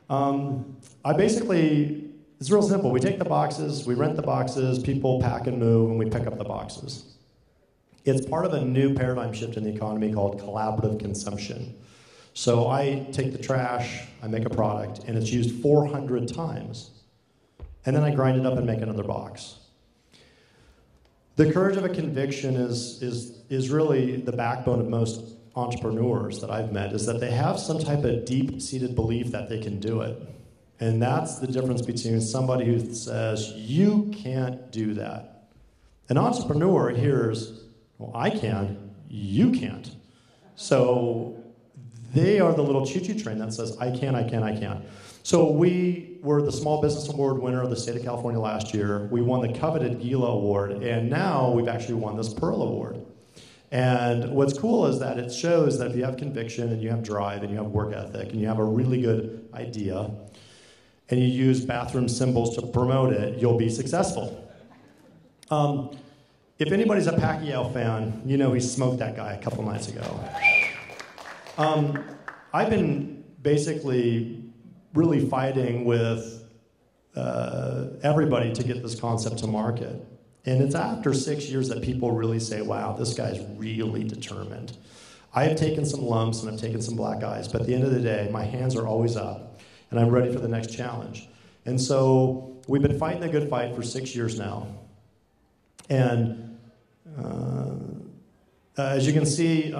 I basically, it's real simple. We take the boxes, we rent the boxes, people pack and move, and we pick up the boxes. It's part of a new paradigm shift in the economy called collaborative consumption. So I take the trash, I make a product, and it's used 400 times. And then I grind it up and make another box. The courage of a conviction is really the backbone of most entrepreneurs that I've met, is that they have some type of deep-seated belief that they can do it. And that's the difference between somebody who says, you can't do that. An entrepreneur hears, well, I can, you can't. So they are the little choo-choo train that says, I can, I can, I can. So we were the Small Business Award winner of the state of California last year. We won the coveted Gila Award, and now we've actually won this Pearl Award. And what's cool is that it shows that if you have conviction and you have drive and you have work ethic and you have a really good idea and you use bathroom symbols to promote it, you'll be successful. If anybody's a Pacquiao fan, you know he smoked that guy a couple nights ago. I've been basically really fighting with everybody to get this concept to market. And it's after 6 years that people really say, wow, this guy's really determined. I have taken some lumps and I've taken some black eyes, but at the end of the day, my hands are always up, and I'm ready for the next challenge. And so we've been fighting the good fight for 6 years now. And as you can see,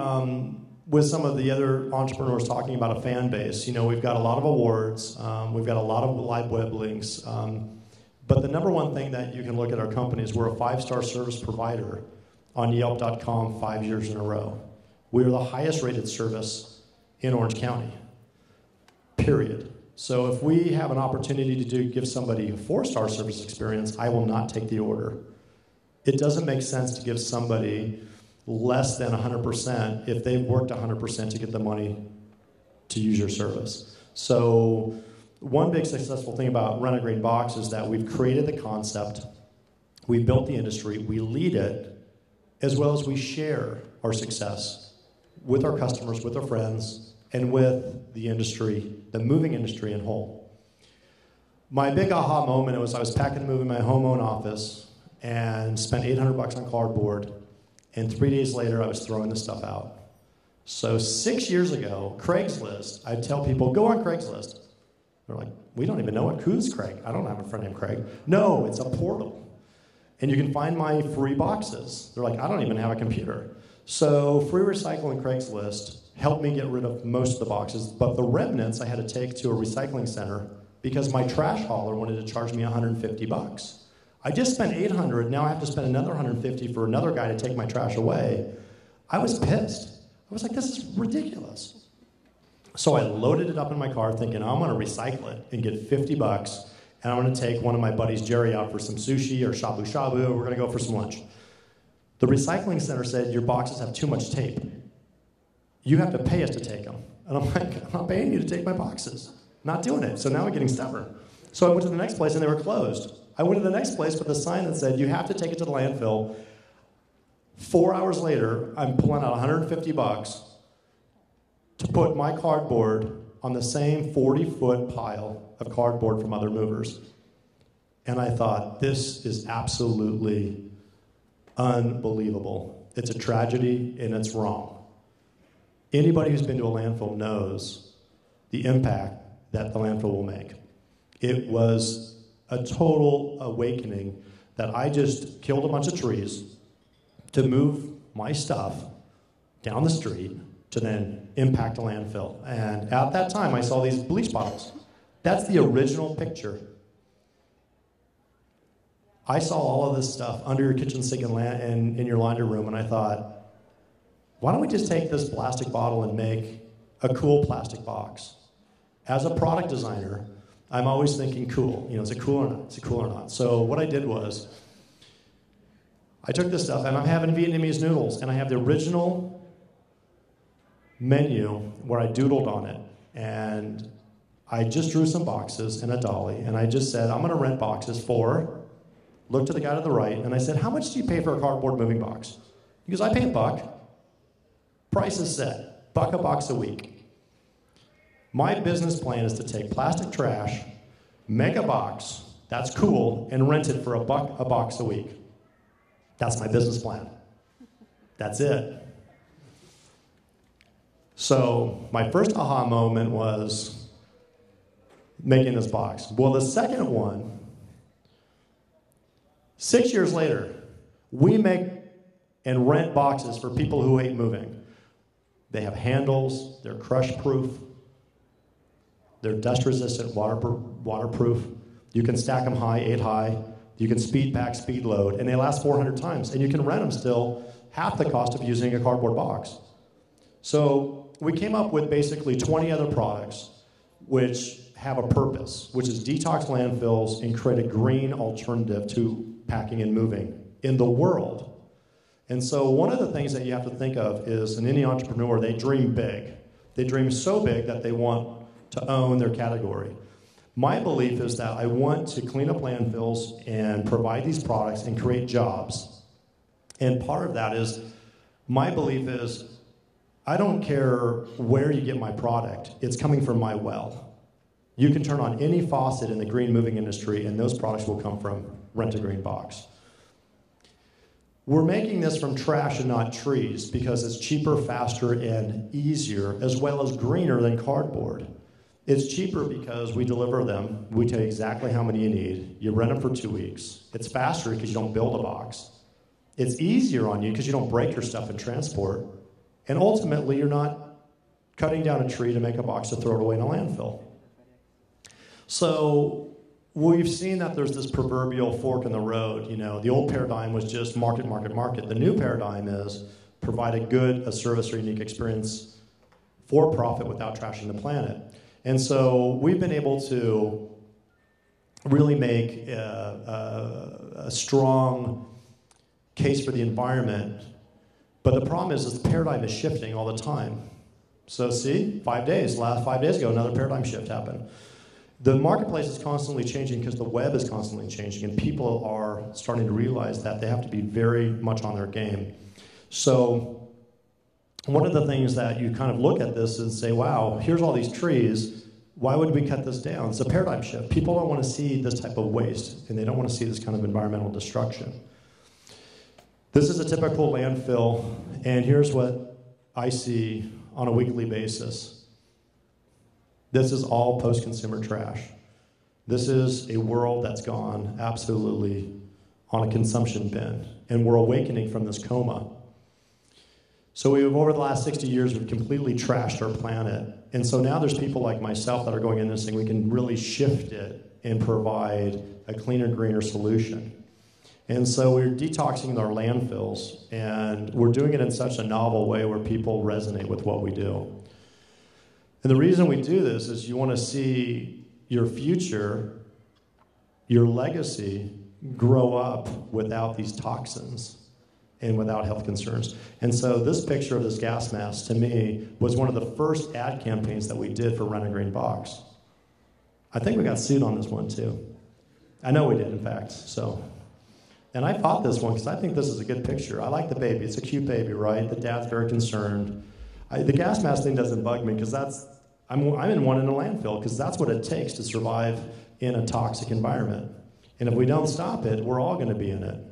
with some of the other entrepreneurs talking about a fan base, you know, we've got a lot of awards, we've got a lot of live web links, but the number one thing that you can look at our company is we're a 5-star service provider on Yelp.com 5 years in a row. We are the highest rated service in Orange County, period. So if we have an opportunity to give somebody a 4-star service experience, I will not take the order. It doesn't make sense to give somebody less than 100% if they've worked 100% to get the money to use your service. So one big successful thing about Rent a Green Box is that we've created the concept, we built the industry, we lead it, as well as we share our success with our customers, with our friends, and with the industry, the moving industry in whole. My big aha moment was I was packing and moving my home-owned office and spent $800 on cardboard, and 3 days later I was throwing the stuff out. So 6 years ago, Craigslist, I'd tell people, go on Craigslist. They're like, we don't even know who's Craig. I don't have a friend named Craig. No, it's a portal. And you can find my free boxes. They're like, I don't even have a computer. So free recycling Craigslist helped me get rid of most of the boxes, but the remnants I had to take to a recycling center because my trash hauler wanted to charge me $150. I just spent $800, now I have to spend another $150 for another guy to take my trash away. I was pissed. I was like, this is ridiculous. So I loaded it up in my car thinking, I'm gonna recycle it and get $50, and I'm gonna take one of my buddies, Jerry, out for some sushi or shabu-shabu, we're gonna go for some lunch. The recycling center said, your boxes have too much tape. You have to pay us to take them. And I'm like, I'm not paying you to take my boxes. Not doing it. So now I'm getting stubborn. So I went to the next place and they were closed. I went to the next place with a sign that said, you have to take it to the landfill. 4 hours later, I'm pulling out $150 to put my cardboard on the same 40-foot pile of cardboard from other movers. And I thought, this is absolutely unbelievable. It's a tragedy and it's wrong. Anybody who's been to a landfill knows the impact that the landfill will make. It was a total awakening that I just killed a bunch of trees to move my stuff down the street to then impact a landfill. And at that time, I saw these bleach bottles. That's the original picture. I saw all of this stuff under your kitchen sink and in your laundry room, and I thought, why don't we just take this plastic bottle and make a cool plastic box? As a product designer, I'm always thinking cool. You know, is it cool or not? Is it cool or not? So what I did was, I took this stuff, and I'm having Vietnamese noodles, and I have the original menu where I doodled on it, and I just drew some boxes and a dolly, and I just said, I'm gonna rent boxes for, looked to the guy to the right, and I said, how much do you pay for a cardboard moving box? He goes, I pay $1. Price is set, $1 a box a week. My business plan is to take plastic trash, make a box, that's cool, and rent it for $1 a box a week. That's my business plan. That's it. So my first aha moment was making this box. Well, the second one, 6 years later, we make and rent boxes for people who hate moving. They have handles, they're crush-proof, they're dust-resistant, waterproof. You can stack them high, 8 high. You can speed pack, speed load, and they last 400 times. And you can rent them still half the cost of using a cardboard box. So we came up with basically 20 other products which have a purpose, which is detox landfills and create a green alternative to packing and moving in the world. And so one of the things that you have to think of is in any entrepreneur, they dream big. They dream so big that they want to own their category. My belief is that I want to clean up landfills and provide these products and create jobs. And part of that is, my belief is, I don't care where you get my product, it's coming from my well. You can turn on any faucet in the green moving industry and those products will come from Rent a Green Box. We're making this from trash and not trees because it's cheaper, faster, and easier, as well as greener than cardboard. It's cheaper because we deliver them. We tell you exactly how many you need. You rent them for 2 weeks. It's faster because you don't build a box. It's easier on you because you don't break your stuff in transport. And ultimately, you're not cutting down a tree to make a box to throw it away in a landfill. So we've seen that there's this proverbial fork in the road. You know, the old paradigm was just market, market, market. The new paradigm is provide a service or unique experience for profit without trashing the planet. And so we've been able to really make a strong case for the environment. But the problem is the paradigm is shifting all the time. So see, 5 days, last 5 days ago, another paradigm shift happened. The marketplace is constantly changing because the web is constantly changing, and people are starting to realize that they have to be very much on their game. So one of the things that you kind of look at this and say, wow, here's all these trees, why would we cut this down? It's a paradigm shift. People don't want to see this type of waste, and they don't want to see this kind of environmental destruction. This is a typical landfill, and here's what I see on a weekly basis. This is all post-consumer trash. This is a world that's gone absolutely on a consumption bin, and we're awakening from this coma. So over the last 60 years, we've completely trashed our planet, and so now there's people like myself that are going in and saying we can really shift it and provide a cleaner, greener solution. And so we're detoxing our landfills, and we're doing it in such a novel way where people resonate with what we do. And the reason we do this is you want to see your future, your legacy, grow up without these toxins and without health concerns. And so this picture of this gas mask, to me, was one of the first ad campaigns that we did for Rent a Green Box. I think we got sued on this one, too. I know we did, in fact. So, and I fought this one because I think this is a good picture. I like the baby. It's a cute baby, right? The dad's very concerned. The gas mask thing doesn't bug me because I'm in one in a landfill because that's what it takes to survive in a toxic environment. And if we don't stop it, we're all going to be in it.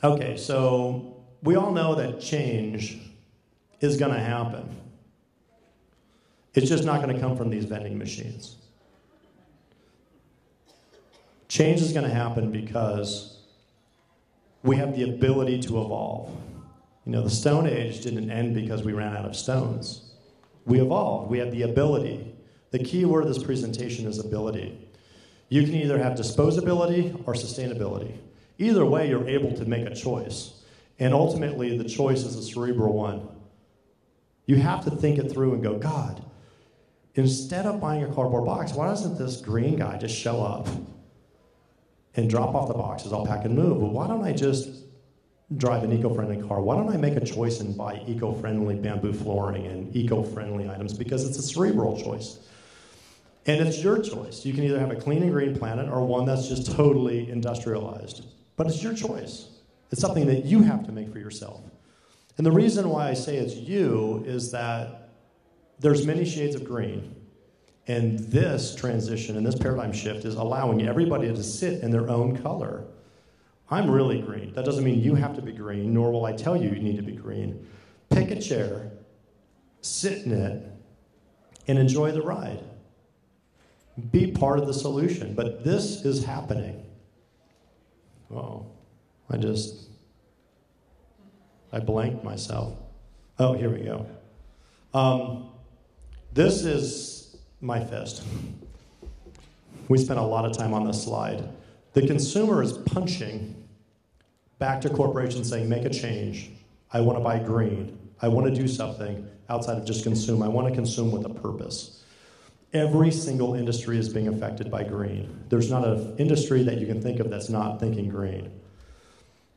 Okay, so we all know that change is going to happen. It's just not going to come from these vending machines. Change is going to happen because we have the ability to evolve. You know, the Stone Age didn't end because we ran out of stones. We evolved. We have the ability. The key word of this presentation is ability. You can either have disposability or sustainability. Either way, you're able to make a choice. And ultimately, the choice is a cerebral one. You have to think it through and go, God, instead of buying a cardboard box, why doesn't this green guy just show up and drop off the boxes, I'll pack and move? Well, why don't I just drive an eco-friendly car? Why don't I make a choice and buy eco-friendly bamboo flooring and eco-friendly items? Because it's a cerebral choice. And it's your choice. You can either have a clean and green planet or one that's just totally industrialized. But it's your choice. It's something that you have to make for yourself. And the reason why I say it's you is that there's many shades of green. And this transition and this paradigm shift is allowing everybody to sit in their own color. I'm really green. That doesn't mean you have to be green, nor will I tell you you need to be green. Pick a chair, sit in it, and enjoy the ride. Be part of the solution. But this is happening. Oh, I blanked myself. Oh, here we go. This is my fist. We spent a lot of time on this slide. The consumer is punching back to corporations saying, make a change. I want to buy green. I want to do something outside of just consume. I want to consume with a purpose. Every single industry is being affected by green. There's not an industry that you can think of that's not thinking green.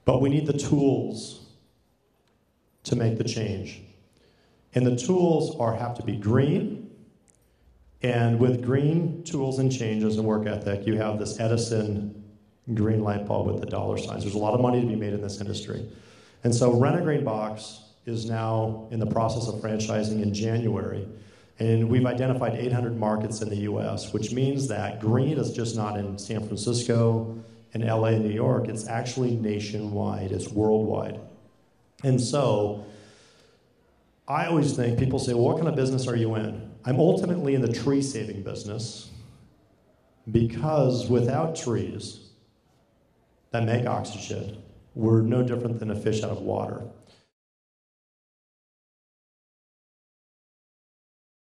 But we need the tools to make the change. And the tools have to be green. And with green tools and changes and work ethic, you have this Edison green light bulb with the dollar signs. There's a lot of money to be made in this industry. And so Rent-A-Green Box is now in the process of franchising in January. And we've identified 800 markets in the US, which means that green is just not in San Francisco and LA and New York. It's actually nationwide. It's worldwide. And so I always think, people say, well, what kind of business are you in? I'm ultimately in the tree saving business because without trees that make oxygen, we're no different than a fish out of water.